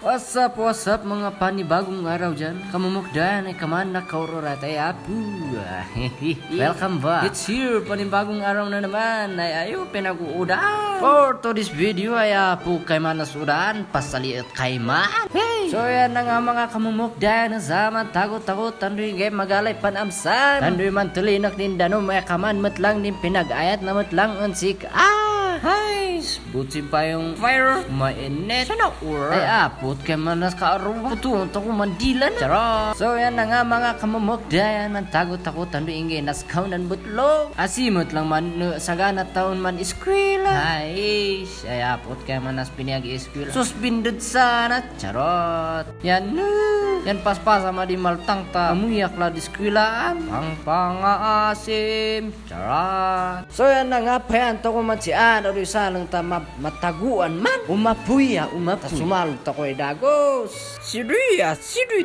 What's up mga panibagong araw dyan? Kamumukdan ay kaman na kaurorat ay apu. Welcome back. It's here, panibagong araw na naman ay ayo pinag-uudan. For to this video ay apu kay man nasudan, pasaliit kay man. Hey! So yan na nga mga kamumukdan, zaman tagot-tagot, tandoy ngay magalay panamsan. Tandoy man tulinak din dano, may kaman matlang din pinag-ayat na matlang ansik. Hay! Buti pa yung fire, mainit. Sana or? Ay apot kay manas kaaraw. Putuon to ko mandilan. Charot! So yan na nga mga kamumukdayan, man tagot-tagot, tandoy ingay naskaunan butlog. Asimot lang man sagana taon man eskwela. Ay apot kay manas pinag-eskwela. Suspended sana. Charot! Yan yan paspasa madi maltang ta. Amuyak la diskwilaan. Ang pangaasim. Charot! So yan na nga payan to ko man si Ano salang ta mataguan man. Umapuya. Sumalog ta ko dagos. Siduy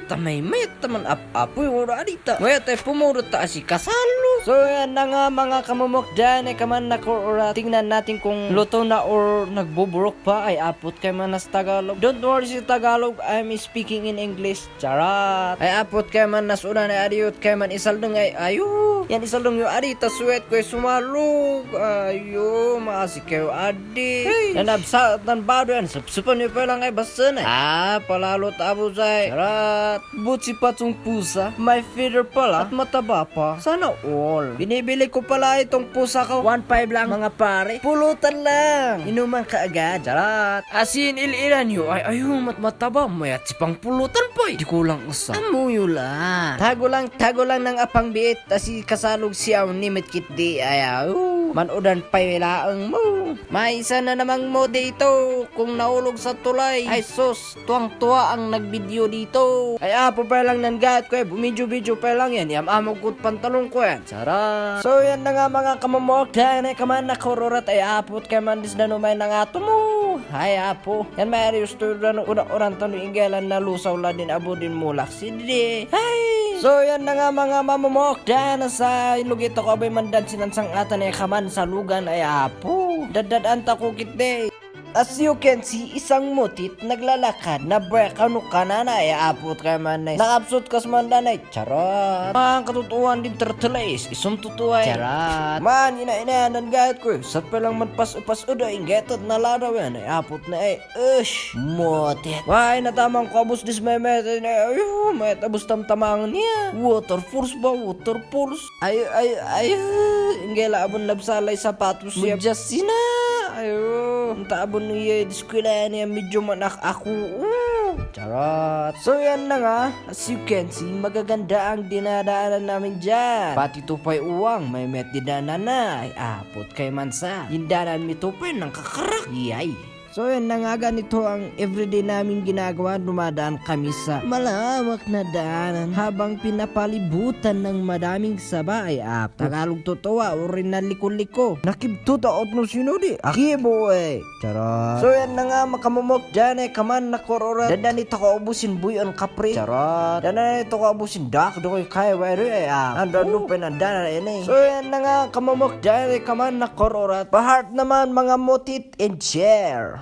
ta may taman apoy ora adita. May tay pumurot ta si kasalo. So yan na nga mga kamumukdan ay kaman na ora. Tingnan natin kung luto na or nagbuburok pa ay apot kay manas Tagalog. Don't worry si Tagalog, I'm speaking in English. Charat. Ay apot kay man nasuna na adiot kay man isaldong ay ayo. Yan isaldong yo adita suwet ko sumalog. Ayo maasik kayo adi. Hey. Yan absa tan bado yan. Sapsupan nyo pa lang ay basta na. Palalo tabo say. Charat. Butsi pa tong pusa. May feeder pala. At mataba pa. Sana all. Binibili ko pala itong pusa ko. 1.5 lang mga pare. Pulutan lang. Inuman ka agad. Charat. Asin ililan nyo ay ayun mataba. Mayat si pang pulutan po. Di ko lang usa. Amuyo lang. Tago lang ng apang biit. Asi kasalog siya nimit kit di ayaw. Manudan pa'y wilaang mo. May isa na namang mo dito. Kung naulog sa tulay. Ay sus, tuwang-tuwa ang nagbideo dito. Ay apo pa lang nangat ko eh. Bumidyo-bidyo pa lang yan. Yamamog ko't pantalong ko yan. Sarap. So yan na nga mga kamamokdan. Ay kaman na kururat. Ay apot kay man dis na numay na nga mo. Ay apo. Yan may arius to una-uran tanong inggalan na lusaw la din abo din mulak. Sidi. Ay. So yan na nga mga mamamokdan. Sa ilugito ko abay mandan sinansang atan ay kaman sa lugan ay apo. Dadadaan ta ko kitde. As you can see, isang mutit naglalakad na break ano ka na ay apot kay man na nakapsot kas man danay. Charot. Ang katutuan din tertelais isum tutuay. Charot. Man ina-inanan gayat ko. Sat pa lang man pas uda ingetot na ladaw yan ay apot na ay. Mutit. Why natamang ko abos dis memet ay may tabos tamtamang niya. Water force ba? Water force. Ay ingela abon labsalay sapatos siya. Mujasina. Ayo, taabon niya diskwela niya medyo manak ako. Charot. So yan na nga, as you can see, magaganda ang dinadaanan namin dyan. Pati tupay uwang, may met dinaanan na. Ay apot kay mansa. Dindanan mi tupay ng kakarak. Yay. So yan na nga ganito ang everyday namin ginagawa. Dumadaan kami sa malawak na daanan habang pinapalibutan ng madaming saba ay Tagalog totowa o rin na liko-liko. Nakibto taot no sinudi. Akibo eh. Charot. So yan na nga makamumok dyan eh kaman na korora. Dandanito ko ubusin buyon kapri. Charot. Dandanito ko ubusin dak dokoy kaya wari eh Andando pinandanan eh. So yan na nga kamumok dyan eh kaman na korora. Bahart naman mga motit and share.